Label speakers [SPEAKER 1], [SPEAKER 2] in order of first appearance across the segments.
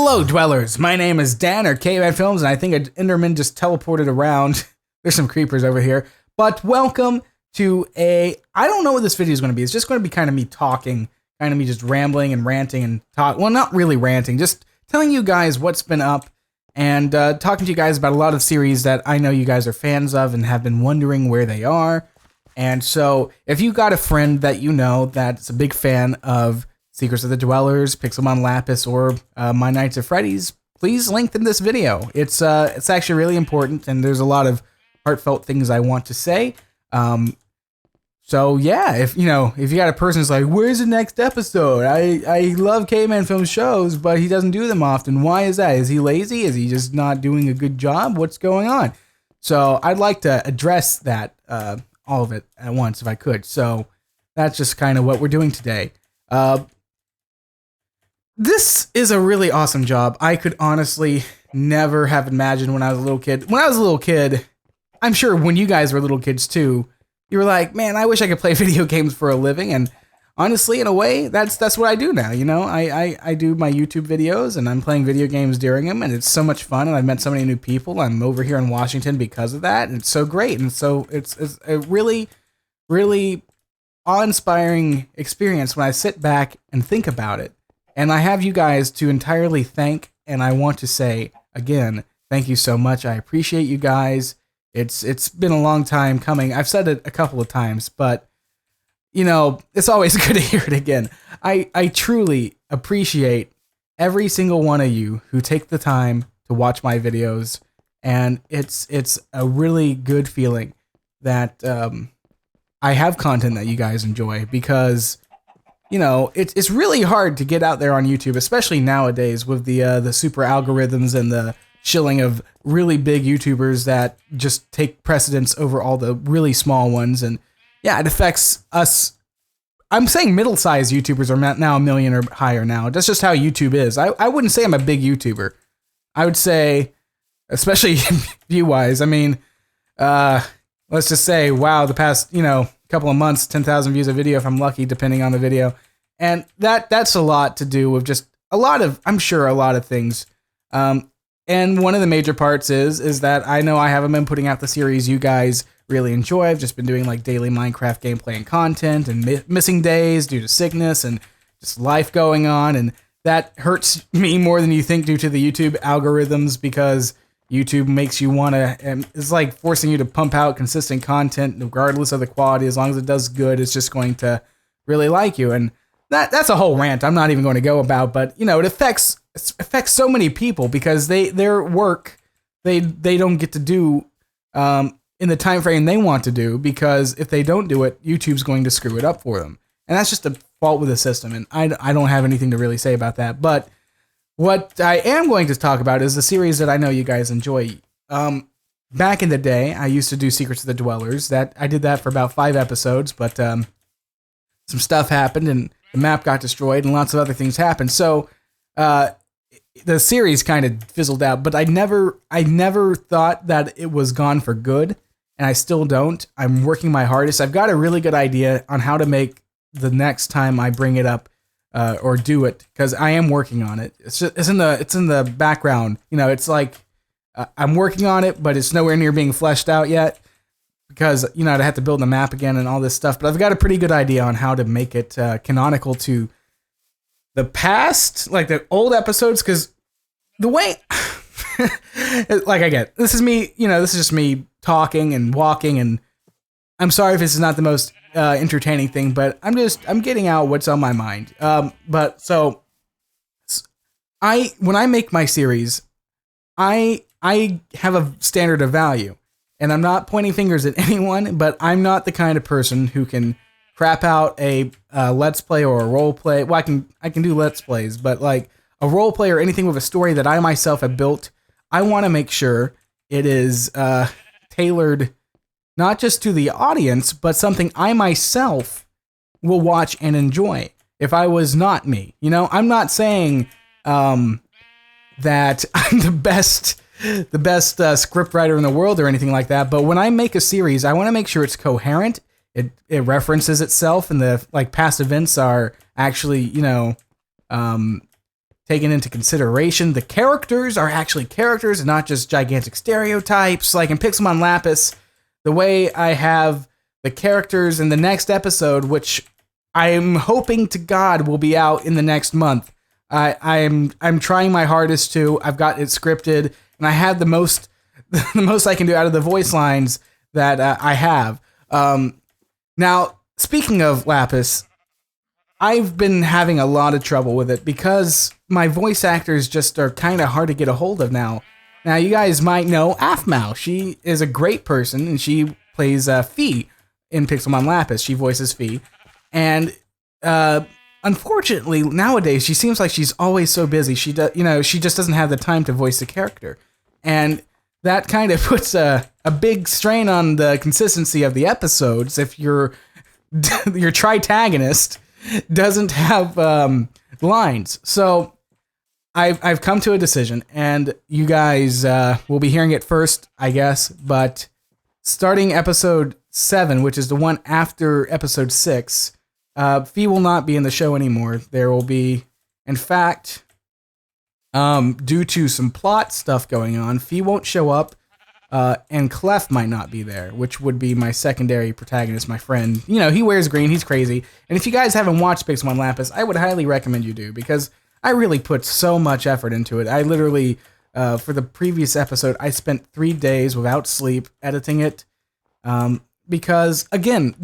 [SPEAKER 1] Hello, dwellers. My name is Dan, or CavemanFilms, and I think an Enderman just teleported around. There's some creepers over here. But welcome to I don't know what this video is going to be. It's just going to be kind of me talking, kind of me just rambling and ranting and talk. Well, not really ranting, just telling you guys what's been up and talking to you guys about a lot of series that I know you guys are fans of and have been wondering where they are. And so if you got a friend that you know that's a big fan of Secrets of the Dwellers, Pixelmon, Lapis, or My Nights at Freddy's, please lengthen this video. It's actually really important, and there's a lot of heartfelt things I want to say. So yeah, if you got a person who's like, where's the next episode? I love CavemanFilms shows, but he doesn't do them often. Why is that? Is he lazy? Is he just not doing a good job? What's going on? So I'd like to address that, all of it at once if I could. So that's just kind of what we're doing today. This is a really awesome job. I could honestly never have imagined when I was a little kid. When I was a little kid, I'm sure when you guys were little kids too, you were like, man, I wish I could play video games for a living. And honestly, in a way, that's what I do now. You know, I do my YouTube videos and I'm playing video games during them, and it's so much fun. And I've met so many new people. I'm over here in Washington because of that. And it's so great. And so it's a really, really awe-inspiring experience when I sit back and think about it. And I have you guys to entirely thank, and I want to say, again, thank you so much. I appreciate you guys. It's been a long time coming. I've said it a couple of times, but, you know, it's always good to hear it again. I truly appreciate every single one of you who take the time to watch my videos, and it's a really good feeling that I have content that you guys enjoy, because you know, it's really hard to get out there on YouTube, especially nowadays with the super algorithms and the shilling of really big YouTubers that just take precedence over all the really small ones. And yeah, it affects us. I'm saying middle-sized YouTubers are now 1 million or higher now. That's just how YouTube is. I wouldn't say I'm a big YouTuber. I would say, especially view-wise, I mean, let's just say, wow, the past, couple of months, 10,000 views a video if I'm lucky, depending on the video. And that's a lot to do with just I'm sure a lot of things. And one of the major parts is that I know I haven't been putting out the series you guys really enjoy. I've just been doing like daily Minecraft gameplay and content, and missing days due to sickness and just life going on. And that hurts me more than you think due to the YouTube algorithms, because YouTube makes you want to, and it's like forcing you to pump out consistent content regardless of the quality. As long as it does good, it's just going to really like you. And that's a whole rant I'm not even going to go about, but it affects so many people, because their work they don't get to do in the time frame they want to do, because if they don't do it, YouTube's going to screw it up for them. And that's just a fault with the system, and I don't have anything to really say about that. But what I am going to talk about is the series that I know you guys enjoy. Back in the day, I used to do Secrets of the Dwellers. I did that for about 5 episodes, but some stuff happened, and the map got destroyed, and lots of other things happened. So the series kind of fizzled out. But I never thought that it was gone for good, and I still don't. I'm working my hardest. I've got a really good idea on how to make the next time I bring it up. Or do it, because I am working on it. It's in the background. It's like I'm working on it, but it's nowhere near being fleshed out yet, because I'd have to build the map again and all this stuff. But I've got a pretty good idea on how to make it canonical to the past, like the old episodes. Because the way, like I get, this is me. This is just me talking and walking, and I'm sorry if this is not the most entertaining thing, but I'm getting out what's on my mind. But so when I make my series, I have a standard of value, and I'm not pointing fingers at anyone, but I'm not the kind of person who can crap out a let's play or a role play. Well, I can do let's plays, but like a role play or anything with a story that I myself have built, I want to make sure it is tailored not just to the audience, but something I myself will watch and enjoy. If I was not me, I'm not saying that I'm the best script writer in the world or anything like that. But when I make a series, I want to make sure it's coherent. It references itself, and the past events are actually taken into consideration. The characters are actually characters and not just gigantic stereotypes. Like in Pixelmon Lapis, the way I have the characters in the next episode, which I'm hoping to God will be out in the next month. I'm trying my hardest to. I've got it scripted, and I have the most I can do out of the voice lines that I have. Now, speaking of Lapis, I've been having a lot of trouble with it because my voice actors just are kind of hard to get a hold of now. Now, you guys might know Afmao. She is a great person, and she plays Fee in Pixelmon Lapis. She voices Fee. And unfortunately, nowadays, she seems like she's always so busy. She just doesn't have the time to voice the character. And that kind of puts a big strain on the consistency of the episodes if your tritagonist doesn't have lines. So I've come to a decision, and you guys will be hearing it first, I guess, but starting episode 7, which is the one after episode 6, Fee will not be in the show anymore. There will be, in fact, due to some plot stuff going on, Fee won't show up, and Clef might not be there, which would be my secondary protagonist, my friend. You know, he wears green, he's crazy. And if you guys haven't watched Pixelmon Lapis, I would highly recommend you do, because I really put so much effort into it. I literally, for the previous episode, I spent 3 days without sleep editing it, because again,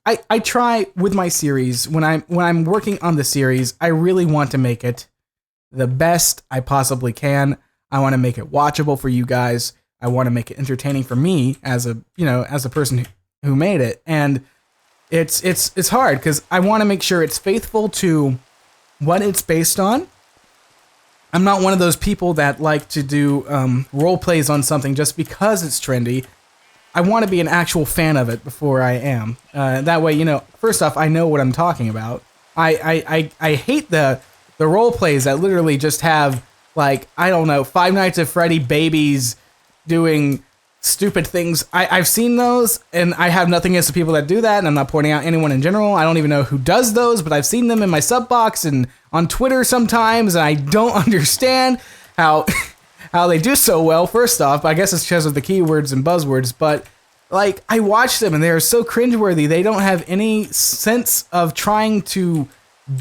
[SPEAKER 1] I try with my series, when I'm working on the series, I really want to make it the best I possibly can. I want to make it watchable for you guys. I want to make it entertaining for me as a person who made it. And it's hard because I want to make sure it's faithful to what it's based on. I'm not one of those people that like to do role plays on something just because it's trendy. I want to be an actual fan of it before I am. That way, first off, I know what I'm talking about. I hate the role plays that literally just have, like, I don't know, Five Nights at Freddy babies doing stupid things. I've seen those, and I have nothing against the people that do that, and I'm not pointing out anyone in general. I don't even know who does those, but I've seen them in my sub box and on Twitter sometimes, and I don't understand how they do so well, first off. I guess it's because of the keywords and buzzwords, but like, I watch them, and they are so cringeworthy. They don't have any sense of trying to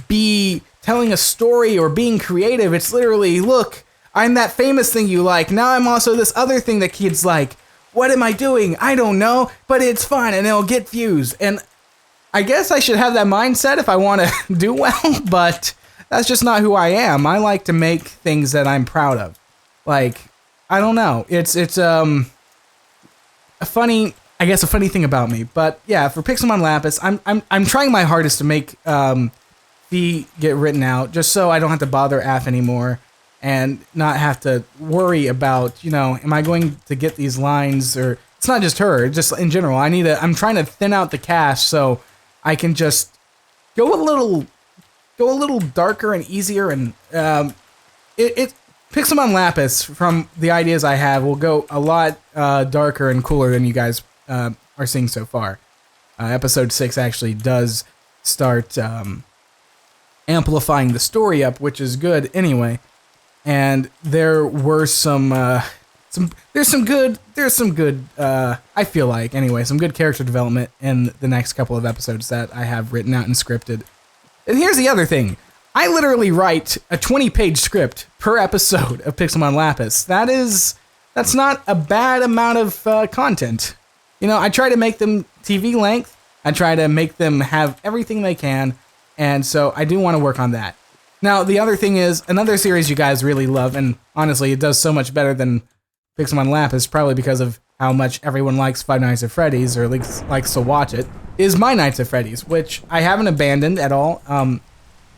[SPEAKER 1] be telling a story or being creative. It's literally, look, I'm that famous thing you like. Now I'm also this other thing that kids like. What am I doing? I don't know, but it's fun and it'll get views. And I guess I should have that mindset if I want to do well, but that's just not who I am. I like to make things that I'm proud of. Like, I don't know. It's a funny thing about me. But yeah, for Pixelmon Lapis, I'm trying my hardest to make Fee get written out, just so I don't have to bother Af anymore and not have to worry about, am I going to get these lines? Or it's not just her, just in general. I'm trying to thin out the cast so I can just go a little darker and easier. And Pixelmon Lapis, from the ideas I have, will go a lot darker and cooler than you guys are seeing so far. Episode 6 actually does start amplifying the story up, which is good anyway. And there were there's some good, I feel like anyway, some good character development in the next couple of episodes that I have written out and scripted. And here's the other thing. I literally write a 20-page script per episode of Pixelmon Lapis. That's not a bad amount of content. I try to make them TV length. I try to make them have everything they can. And so I do want to work on that. Now, the other thing is, another series you guys really love, and honestly, it does so much better than Pixelmon Lapis, probably because of how much everyone likes Five Nights at Freddy's, or at least likes to watch it, is My Nights at Freddy's, which I haven't abandoned at all.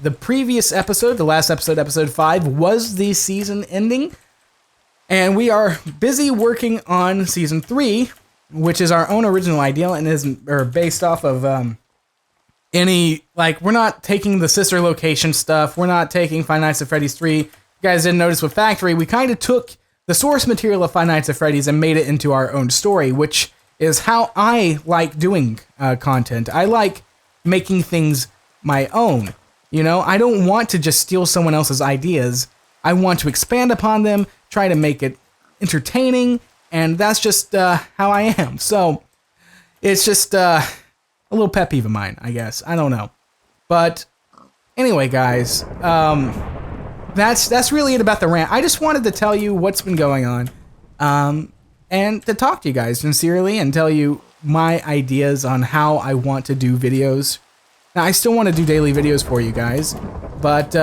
[SPEAKER 1] The previous episode, the last episode, episode 5, was the season ending, and we are busy working on season 3, which is our own original idea and is based off of we're not taking the sister location stuff. We're not taking Five Nights at Freddy's 3. You guys didn't notice with Factory, we kind of took the source material of Five Nights at Freddy's and made it into our own story, which is how I like doing content. I like making things my own. You know, I don't want to just steal someone else's ideas. I want to expand upon them, try to make it entertaining, and that's just how I am. So it's just a little pet peeve of mine, I guess. I don't know. But anyway, guys, that's really it about the rant. I just wanted to tell you what's been going on, and to talk to you guys sincerely and tell you my ideas on how I want to do videos. Now, I still want to do daily videos for you guys, but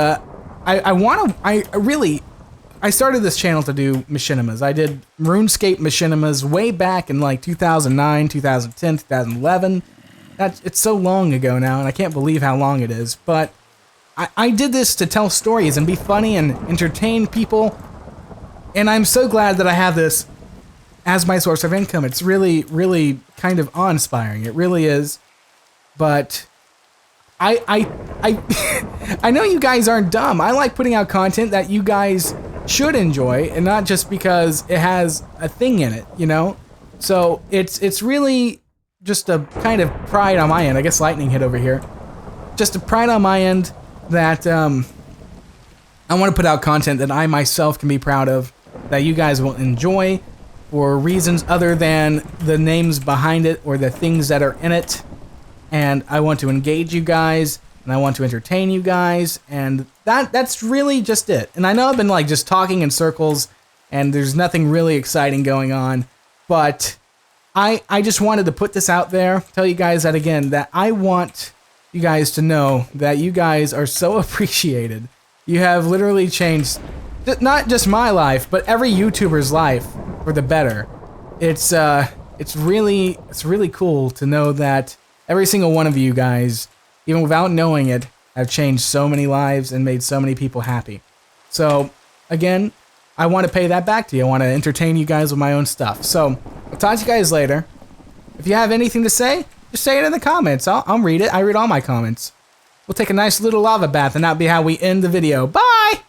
[SPEAKER 1] I started this channel to do machinimas. I did RuneScape machinimas way back in like 2009, 2010, 2011. It's so long ago now, and I can't believe how long it is, but I did this to tell stories and be funny and entertain people, and I'm so glad that I have this as my source of income. It's really, really kind of awe-inspiring. It really is, but I know you guys aren't dumb. I like putting out content that you guys should enjoy, and not just because it has a thing in it, you know? So it's really just a kind of pride on my end. I guess lightning hit over here. Just a pride on my end that I want to put out content that I myself can be proud of, that you guys will enjoy for reasons other than the names behind it or the things that are in it. And I want to engage you guys, and I want to entertain you guys, and that's really just it. And I know I've been like just talking in circles, and there's nothing really exciting going on, but I just wanted to put this out there, tell you guys that again, that I want you guys to know that you guys are so appreciated. You have literally changed not just my life, but every YouTuber's life for the better. It's really cool to know that every single one of you guys, even without knowing it, have changed so many lives and made so many people happy. So, again, I want to pay that back to you. I want to entertain you guys with my own stuff. So, I'll talk to you guys later. If you have anything to say, just say it in the comments. I'll read it. I read all my comments. We'll take a nice little lava bath, and that'll be how we end the video. Bye!